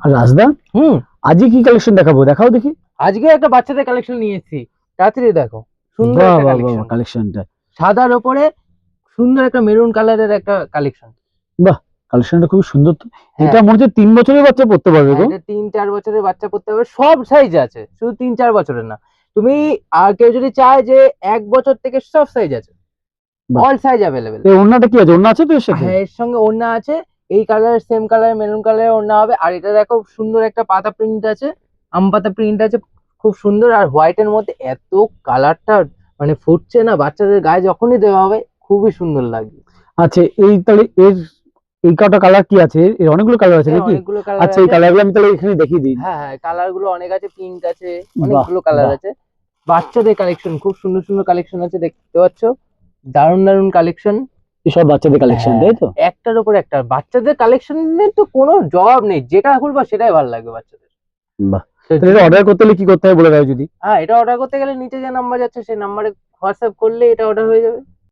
আর রাজদা, আজকে কি কালেকশন দেখাবো? দেখাও দেখি। আজকে একটা বাচ্চাদের কালেকশন নিয়ে এসেছি, তাড়াতাড়ি দেখো। সুন্দর বাহ একটা বাহ কালেকশন, বাহ, কালেকশনটা সাদার উপরে সুন্দর একটা মেরুন কালারের একটা কালেকশন। বাহ, কালেকশনটা খুব সুন্দর তো। হ্যাঁ। এটা মনে হচ্ছে 3 বছরের বাচ্চা পড়তে পারবে গো। এটা 3-4 বছরের বাচ্চা পড়তে পারবে, সব সাইজ আছে, শুধু 3-4 বছরের না। তুমি কেউ যদি চায় যে 1 বছর থেকে সব সাইজ আছে, বাহ। All size available. এই ওড়নাটা কি আছে? ওড়না আছে তো এর সাথে? হ্যাঁ, এর সঙ্গে ওড়না আছে। এই কালারের সেম কালার মেরুন কালারের ওড়না হবে। আর এটা দেখো সুন্দর একটা পাতা প্রিন্ট আছে, আম পাতা প্রিন্ট আছে, খুব সুন্দর। আর হোয়াইটের মধ্যে এত কালারটা মানে ফুটছে না, বাচ্চাদের গায়ে যখনই দেওয়া হবে খুবই সুন্দর লাগবে। আচ্ছা, এই তাহলে এর এই কটা কালার কি আছে? এর অনেকগুলো কালার আছে হ্যাঁ, নাকি? অনেকগুলো কালার আচ্ছা, এই আছে। কালারগুলো আমি তাহলে এখানে দেখিয়ে দিই। হ্যাঁ হ্যাঁ, কালার গুলো অনেক আছে, পিঙ্ক আছে, বাহ অনেকগুলো কালার বাহ, আছে। বাচ্চাদের কালেকশন, খুব সুন্দর সুন্দর কালেকশন আছে, দেখতে পাচ্ছ। দারুণ দারুণ কালেকশন। এসব বাচ্চাদের কালেকশন, হ্যাঁ, তাই তো? একটার উপর একটা। বাচ্চাদের কালেকশনের তো কোনো জবাব নেই, যেটা খুলবা সেটাই ভালো লাগবে বাচ্চাদের। বাহ। তো তাহলে এটা অর্ডার করতে হলে কি করতে হবে বলে দাও যদি। হ্যাঁ, এটা অর্ডার করতে গেলে নিচে যে নাম্বার যাচ্ছে সেই নাম্বারে হোয়াটসঅ্যাপ করলে এটা অর্ডার হয়ে যাবে।